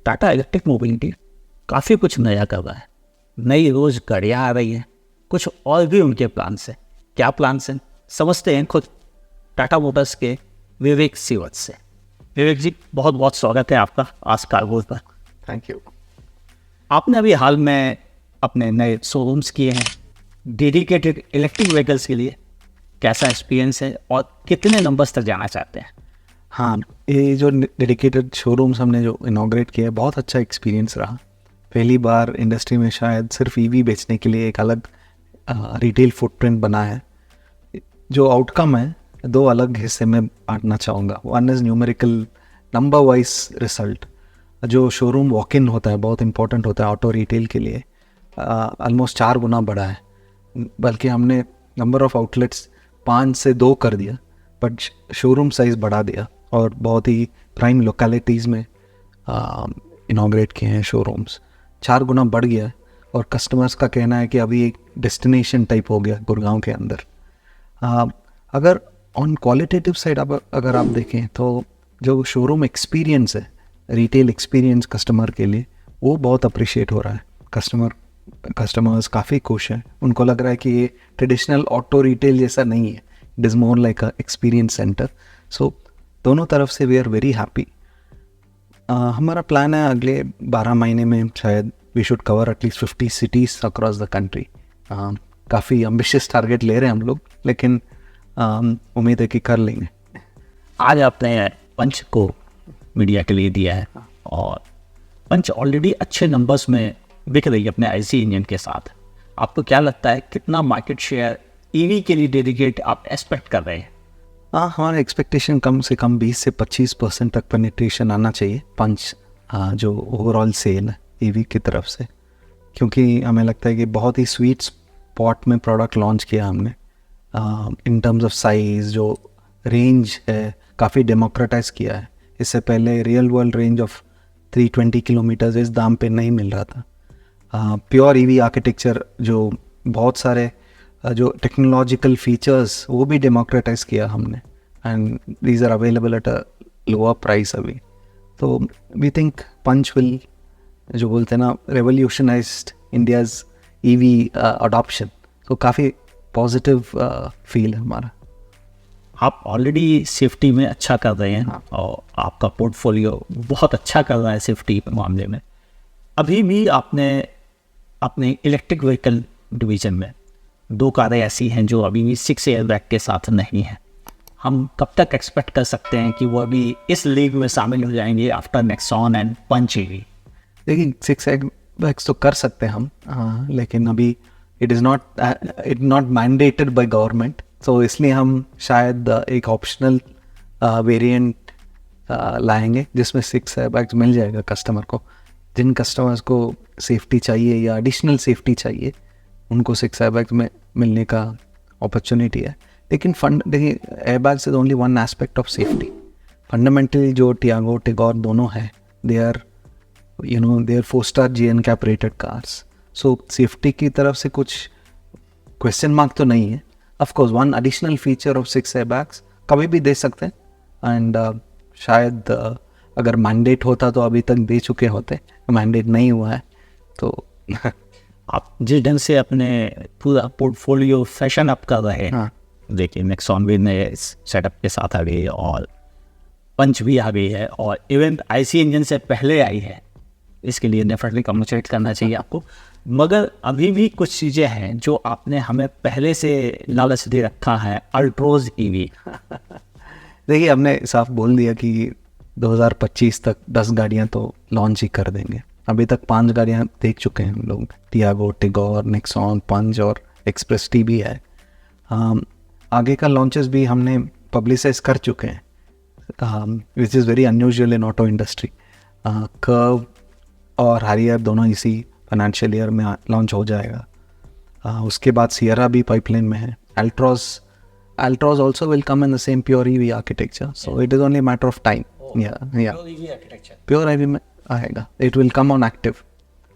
Tata electric mobility काफ़ी कुछ नया कर रहा है, नई रोज़ गाड़ियाँ आ रही हैं, कुछ और भी उनके प्लान्स हैं। क्या प्लान्स हैं समझते हैं खुद टाटा मोटर्स के विवेक सीवत से। विवेक जी, बहुत बहुत स्वागत है आपका आज कार्गो पर। Thank you. आपने अभी हाल में अपने नए शोरूम्स किए हैं डेडिकेटेड इलेक्ट्रिक व्हीकल्स के लिए, कैसा एक्सपीरियंस है और कितने नंबर्स तक जाना चाहते हैं? हाँ, ये जो डेडिकेटेड शोरूम्स हमने जो इनॉग्रेट किया है, बहुत अच्छा एक्सपीरियंस रहा। पहली बार इंडस्ट्री में शायद सिर्फ ईवी बेचने के लिए एक अलग रिटेल फुटप्रिंट बना है। जो आउटकम है दो अलग हिस्से में बांटना चाहूँगा। One is numerical number wise result. जो शोरूम वॉक इन होता है बहुत इंपॉर्टेंट होता है ऑटो रिटेल के लिए, ऑलमोस्ट 4 गुना बढ़ा है। बल्कि हमने नंबर ऑफ़ आउटलेट्स 5 से 2 कर दिया, बट शोरूम साइज़ बढ़ा दिया और बहुत ही प्राइम लोकेलिटीज़ में इनॉग्रेट किए हैं शोरूम्स। 4 गुना बढ़ गया और कस्टमर्स का कहना है कि अभी एक डेस्टिनेशन टाइप हो गया गुड़गांव के अंदर। अगर ऑन क्वालिटेटिव साइड अगर आप देखें तो जो शोरूम एक्सपीरियंस है, रिटेल एक्सपीरियंस कस्टमर के लिए, वो बहुत अप्रिशिएट हो रहा है। कस्टमर्स काफ़ी खुश हैं। उनको लग रहा है कि ये ट्रेडिशनल ऑटो रिटेल जैसा नहीं है, it is more like a experience centre. So दोनों तरफ से वी आर वेरी हैप्पी। हमारा प्लान है अगले 12 महीने में शायद we should cover at least 50 cities across the country. काफ़ी एम्बिशियस टारगेट ले रहे हैं हम लोग, लेकिन उम्मीद है कि कर लेंगे। आज आपने पंच को मीडिया के लिए दिया है और पंच ऑलरेडी अच्छे नंबर्स में बिक रही है अपने आईसी इंजन के साथ। आपको क्या लगता है कितना मार्केट शेयर ईवी के लिए डेडिकेट आप एक्सपेक्ट कर रहे हैं? हाँ, हमारा एक्सपेक्टेशन कम से कम 20 से 25% तक पेनिट्रेशन आना चाहिए पंच जो ओवरऑल सेल है ईवी की तरफ से, क्योंकि हमें लगता है कि बहुत ही स्वीट स्पॉट में प्रोडक्ट लॉन्च किया हमने। इन टर्म्स ऑफ साइज़ जो रेंज है काफ़ी डेमोक्रेटाइज किया है। इससे पहले real world range of 320 kilometres इस दाम पे नहीं मिल रहा था। प्योर ईवी आर्किटेक्चर, जो बहुत सारे जो टेक्नोलॉजिकल फीचर्स वो भी डेमोक्रेटाइज किया हमने, and these are available at a lower price अभी। तो वी थिंक पंच विल, जो बोलते हैं ना, रेवोल्यूशनाइज्ड इंडियाज़ ईवी अडॉप्शन। तो काफ़ी पॉजिटिव फील है हमारा। आप ऑलरेडी सेफ्टी में अच्छा कर रहे हैं और आपका पोर्टफोलियो बहुत अच्छा कर रहा है सेफ्टी के मामले में। अभी भी आपने अपने इलेक्ट्रिक व्हीकल डिवीज़न में 2 कारें ऐसी हैं जो अभी भी 6 एयरबैग के साथ नहीं हैं। हम कब तक एक्सपेक्ट कर सकते हैं कि वो अभी इस लीग में शामिल हो जाएंगे after Nexon and Punch EV? देखिए, 6 एयरबैग्स तो कर सकते हैं हम, लेकिन अभी it not mandated by government. तो इसलिए हम शायद एक ऑप्शनल वेरिएंट लाएंगे जिसमें 6 एयरबैग्स मिल जाएगा कस्टमर को। जिन कस्टमर्स को सेफ्टी चाहिए या एडिशनल सेफ्टी चाहिए, उनको 6 एयरबैग्स में मिलने का अपॉर्चुनिटी है। लेकिन देखिए, airbags is only one aspect of safety. Fundamentally जो टियागो टिगोर दोनों है, they are 4-star GNCAP rated cars. So safety की तरफ से कुछ क्वेश्चन मार्क तो नहीं है। Of course one additional feature of 6 airbags कभी भी दे सकते हैं, एंड शायद अगर मैंडेट होता तो अभी तक दे चुके होते। मैंडेट नहीं हुआ है तो आप जिस ढंग से अपने पूरा पोर्टफोलियो फैशन अप कर रहे हैं, हाँ, देखिए नेक्सॉन भी नए सेटअप के साथ आ गई है और पंच भी आ गई है और इवन आईसी इंजन से पहले आई है। इसके लिए डेफिनेटली कम्युनिकेट करना चाहिए आपको। मगर अभी भी कुछ चीज़ें हैं जो आपने हमें पहले से लालच दे रखा है, अल्ट्रोज ईवी। देखिए, हमने साफ बोल दिया कि 2025 तक 10 गाड़ियाँ तो लॉन्च ही कर देंगे। अभी तक 5 गाड़ियाँ देख चुके हैं हम लोग, टियागो टिगोर, नेक्सॉन, पंच और एक्सप्रेस टी भी है। आगे का लॉन्चेस भी हमने पब्लिसाइज कर चुके हैं, which is very unusual in auto industry. Curve और हारियर दोनों इसी फाइनेंशियल ईयर में लॉन्च हो जाएगा। उसके बाद सियरा भी पाइपलाइन में है। Altroz also will come in the same pure EV architecture, so it is only matter of time. Pure EV में आएगा, it will come on active.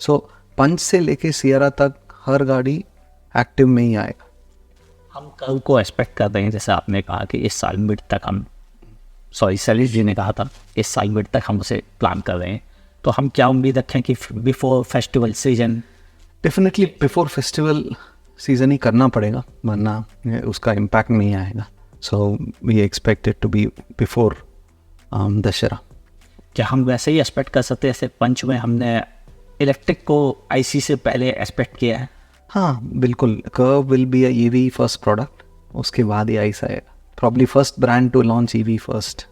So Punch से लेके सियरा तक हर गाड़ी एक्टिव में ही आएगा। हम कल को एक्सपेक्ट कर रहे हैं, जैसे आपने कहा कि इस साल मिड तक हम, सॉरी सैलिस जी ने कहा था इस साल मिड तक हम उसे प्लान कर रहे हैं। तो हम क्या उम्मीद रखें कि before festival season? Definitely before festival season ही करना पड़ेगा, वरना उसका इम्पैक्ट नहीं आएगा. So we expect it to be before Dussehra. क्या हम वैसे ही एक्सपेक्ट कर सकते हैं जैसे पंच में हमने इलेक्ट्रिक को आईसी से पहले एक्सपेक्ट किया है? हाँ बिल्कुल. Curve will be a EV first product, उसके बाद ही आइस आएगा. Probably first brand to launch EV first.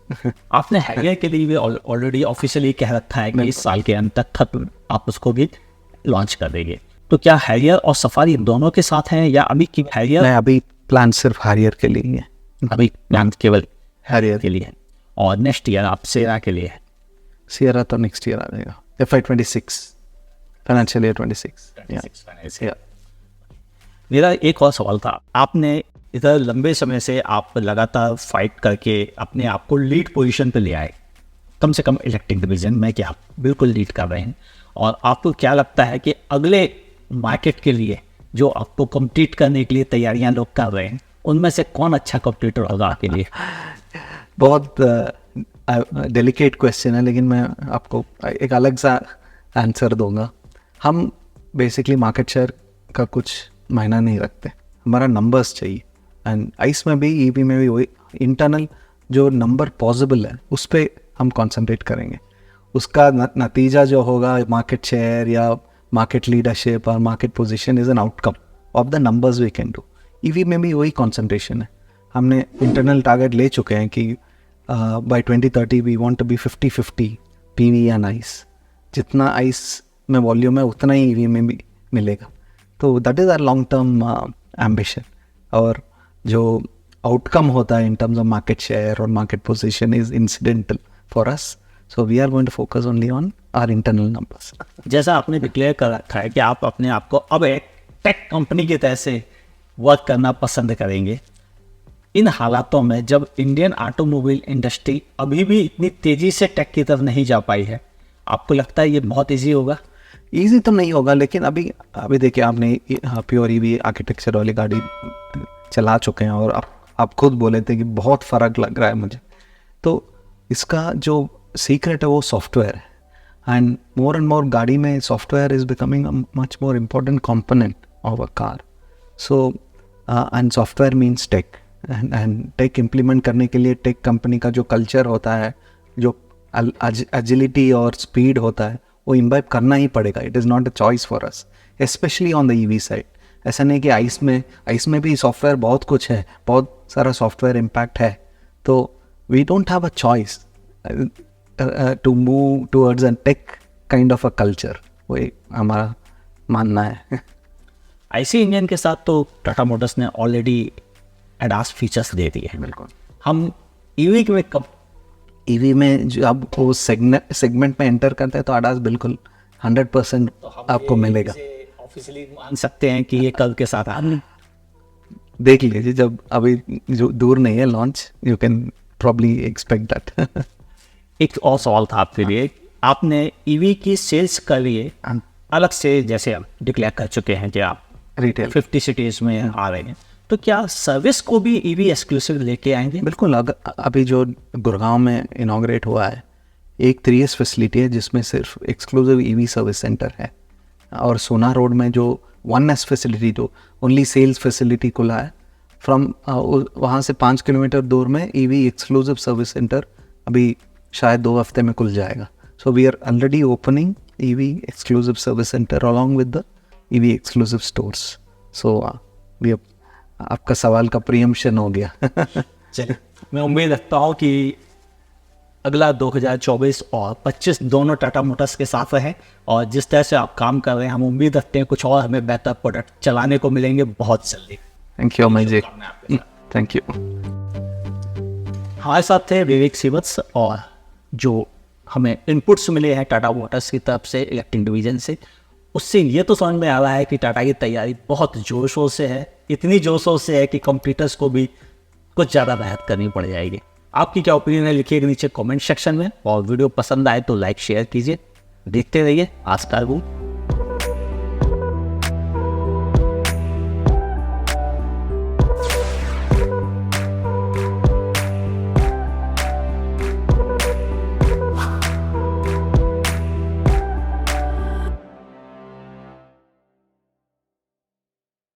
आपने हैरियर के लिए भी ऑलरेडी ऑफिशियली कह रखा है कि इस साल के अंत तक खत्म आप उसको भी लॉन्च कर देंगे. तो क्या हैरियर और सफारी दोनों के साथ हैं या अभी की हैरियर? नहीं, अभी प्लान सिर्फ हैरियर के लिए ही है. अभी प्लान केवल हैरियर के लिए है और नेक्स्ट ईयर आप सेरा के लिए है. सियरा तो नेक्स्ट ईयर आ जाएगा, FY26 फाइनेंशियल ईयर 26. Yeah. मेरा एक और सवाल था. आपने इधर लंबे समय से आप लगातार फाइट करके अपने आप को लीड पोजीशन पे ले आए, कम से कम इलेक्ट्रिक डिवीजन में, कि आप बिल्कुल लीड कर रहे हैं. और आपको क्या लगता है कि अगले मार्केट के लिए जो आपको कम्पीट करने के लिए तैयारियां लोग कर रहे हैं, उनमें से कौन अच्छा कॉम्पिटिटर होगा आपके लिए? बहुत डेलिकेट क्वेश्चन है, लेकिन मैं आपको एक अलग सा आंसर दूंगा. हम बेसिकली मार्केट शेयर का कुछ मायना नहीं रखते, हमारा नंबर्स चाहिए. एंड आइस में भी, ईवी में भी वही इंटरनल जो नंबर पॉसिबल है उस पर हम कंसंट्रेट करेंगे. उसका नतीजा जो होगा मार्केट शेयर या मार्केट लीडरशिप और market position is an outcome of the numbers we can do. EV में भी वही कंसंट्रेशन है. हमने इंटरनल टारगेट ले चुके हैं कि by 2030 we want to be 50-50 PV and ICE. जितना आइस में वॉल्यूम है उतना ही ईवी में भी मिलेगा. तो that is our long term ambition. और जो आउटकम होता है in terms of market share और market position is incidental for us. So we are going to focus only on our internal numbers. जैसा आपने डिक्लेयर कर रखा है कि आप अपने आप को अब एक टेक कंपनी की तरह से वर्क करना पसंद करेंगे, इन हालातों में जब इंडियन ऑटोमोबाइल इंडस्ट्री अभी भी इतनी तेज़ी से टेक की तरफ नहीं जा पाई है, आपको लगता है ये बहुत ईजी होगा? ईजी तो नहीं होगा, लेकिन अभी देखिए, आपने प्योर ईवी आर्किटेक्चर वाली गाड़ी चला चुके हैं और आप खुद बोले थे कि बहुत फ़र्क लग रहा है मुझे. तो इसका जो सीक्रेट है वो सॉफ्टवेयर है. एंड मोर गाड़ी में software is becoming a much more important component of a car. So and software means tech. And tech implement करने के लिए टेक कंपनी का जो कल्चर होता है, जो एजिलिटी और स्पीड होता है, वो इम्बाइब करना ही पड़ेगा. It is not a choice for us, specially on the EV side. ऐसा नहीं कि आइस में भी सॉफ्टवेयर बहुत कुछ है, बहुत सारा सॉफ्टवेयर इम्पैक्ट है. तो we don't have a choice to move towards a tech kind of a culture. वही हमारा मानना है. आईसी इंजन के साथ तो टाटा मोटर्स ने ऑलरेडी एडास फीचर्स दे दिए हैं. बिल्कुल. हम ईवी में कब ईवी में जो आप वो सेगमेंट में एंटर करते हैं तो आडास बिल्कुल 100% आपको मिलेगा. ऑफिशियली मान सकते हैं कि ये कल के साथ आ देख लीजिए, जब अभी जो दूर नहीं है launch, you can probably expect that. एक और सवाल था आपके लिए. आपने ईवी की सेल्स के लिए अलग से, जैसे आप डिक्लेयर कर चुके हैं कि आप रिटेल 50 सिटीज़ में आ रहे हैं, तो क्या सर्विस को भी ईवी एक्सक्लूसिव लेके आएंगे? बिल्कुल. अभी जो गुड़गांव में इनॉग्रेट हुआ है, एक 3S फैसिलिटी है जिसमें सिर्फ एक्सक्लूसिव ईवी सर्विस सेंटर है. और सोना रोड में जो 1S फैसिलिटी, जो ओनली सेल्स फैसिलिटी खुला है, फ्रॉम वहाँ से 5 किलोमीटर दूर में ईवी एक्सक्लूसिव सर्विस सेंटर अभी शायद 2 हफ्ते में खुल जाएगा. So we are already opening EV exclusive service centre along with the EV exclusive stores. So आपका सवाल का प्रीएम्पशन हो गया. चलिए, मैं उम्मीद रखता हूँ कि अगला 2024 और 25 दोनों टाटा मोटर्स के साथ हैं, और जिस तरह से आप काम कर रहे हैं, हम उम्मीद रखते हैं कुछ और हमें बेहतर प्रोडक्ट चलाने को मिलेंगे बहुत जल्दी. Thank you Amay ji. Thank you. हमारे साथ थे विवेक सीवत्स, और जो हमें इनपुट्स मिले हैं टाटा मोटर्स की तरफ से इलेक्ट्रिक डिवीजन से, उससे ये तो समझ में आ रहा है कि टाटा की तैयारी बहुत जोर शोर से है. इतनी जोर शोर से है कि कंपटीटर्स को भी कुछ ज़्यादा मेहनत करनी पड़ जाएगी. आपकी क्या ओपिनियन है, लिखिएगा नीचे कमेंट सेक्शन में, और वीडियो पसंद आए तो लाइक शेयर कीजिए. देखते रहिए आज का